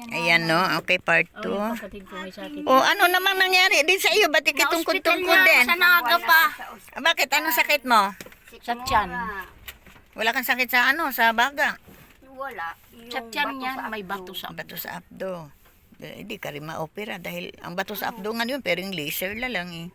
Ayan no, okay, part 2. Oh, kapatid ko may sakit. O ano namang nangyari din sa iyo? Ba't ikitungkod-tungkod din? Sa naga pa. Bakit? Anong sakit mo? Sa tiyan. Wala kang sakit sa ano? Sa baga? Wala. Sa tiyan niyan, may bato sa Bato sa abdo. Hindi ka rin ma-opera dahil ang bato sa abdo nga yun, pero yung laser la lang eh.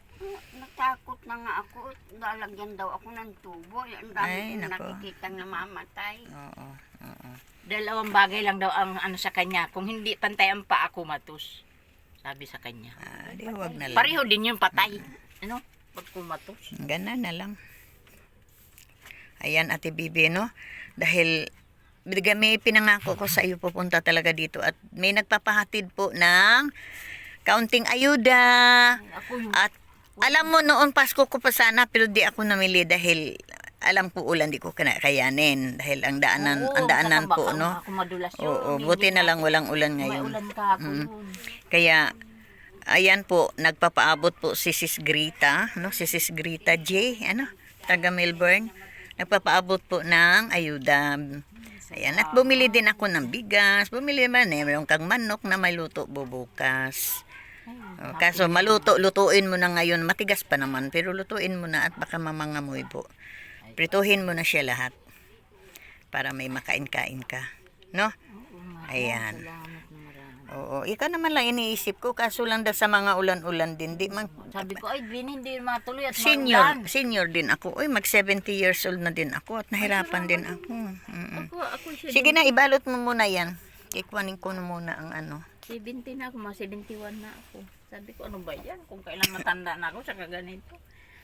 Natakot na nga ako. Lalagyan daw ako ng tubo. Ang Ay, dami kong nako. nakikita namamatay. Oo, oo. Dalawang bagay lang daw ang ano sa kanya. Kung hindi pantay ang paa ko matus. Sabi sa kanya. Di wag na lang. Pareho din yung patay. Ano? Pag kumatos. Ganun na lang. Ayan, Ate Bibi, no? Dahil may pinangako ko sa iyo pupunta talaga dito at may nagpapahatid po ng kaunting ayuda. Ako yung At alam mo noon Pasko ko pa sana pero di ako namili dahil alam ko ulan di ko kayanin dahil ang daanan Oo, ang daanan saka po baka no. ako madulas yun. Oo, Hindi buti na na- lang walang ulan May ngayon. ulan ka ako Mm. yun. Kaya ayan po nagpapaabot po si Sis Grita, no? Si Sis Grita J, ano? Taga Melbourne. Nagpapaabot po ng ayuda. Ayan, at bumili din ako ng bigas. Bumili man eh, mayroon kang manok na may luto bubukas. Kaso lutuin mo na ngayon, matigas pa naman, pero lutuin mo na at baka mamangamoy po. Prituhin mo na siya lahat para may makain-kain ka. No? Ayan. Salamat na marami. Oo, ikaw naman lang iniisip ko, kaso lang daw sa mga ulan-ulan din, di man, Sabi ko, ay, hindi matuloy at senior din ako. Uy, mag 70 years old na din ako at nahirapan din ako. Mm-mm. Ako siya. Sige na, ibalot mo muna yan. Kikwanin ko na muna ang ano. 70 na ako, mga 71 na ako. Sabi ko, ano ba yan? Kung kailan matanda na ako, saka ganito.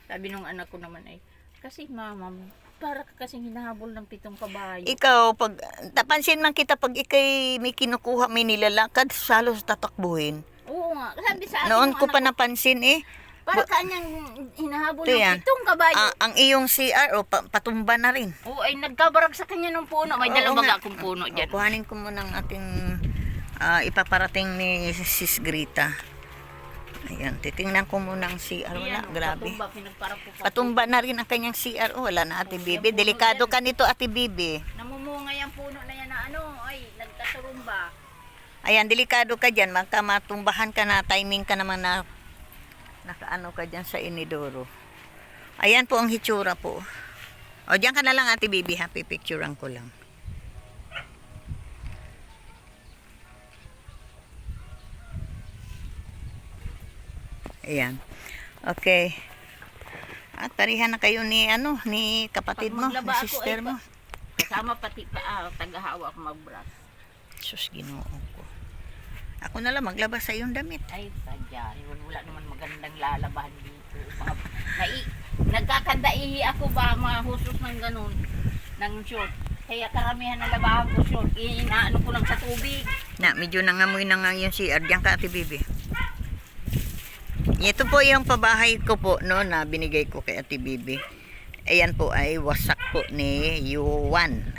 Sabi nung anak ko naman ay, kasi mama, para ka kasing hinahabol ng 7 kabayo. Ikaw, pag tapansin man kita pag ikay may kinukuha, may nilalakad, halos tatakbuhin. Oo nga, sabi sa akin Noon nung ko pa anak napansin eh. para kanyang hinahabol Ito yan. ng 7 kabayo. Ang iyong CR, patumba na rin. Oo, ay nagkabarag sa kanya ng puno. May Oo dalawang nga. akong puno dyan. Kuhanin ko muna ang ating ipaparating ni Sis Grita. Ayan, titingnan ko muna ang CR. Wala, Ayan, grabe. patumba, pinagparap ko pa. Patumba na rin ang kanyang CR. Oh, wala na, Ate Bibi. Delikado ka nito, Ate Bibi. Namumunga yung puno na yan na ano, ay, nagkasurumba. Ayan, delikado ka dyan. Magka matumbahan ka na, timing ka naman na nakaano ka dyan sa inidoro. Ayan po ang hitsura po. O, dyan ka na lang, Ate Bibi. Happy picturean ko lang. Ayan. Okay. At parihan na kayo ni ni kapatid mo, ni maglaba ako, sister ay, mo. Kasama pati pa, tagahawa ako mag-brush. Sus, Ginoo ko. Ako na lang maglaba sa iyong damit. Ay, sadya. Wala naman magandang lalabahan dito. Nagkakandaihi ako ba mga husos ng ganun, ng short. Kaya karamihan na labahan ko short. Inaano ko lang sa tubig. Na, medyo nangamoy na nga yung CR. Diyan ka, Ate Bibi. Ito po yung pabahay ko po, no, na binigay ko kay Ate Bibi. Ayan po ay wasak po ni Yuan.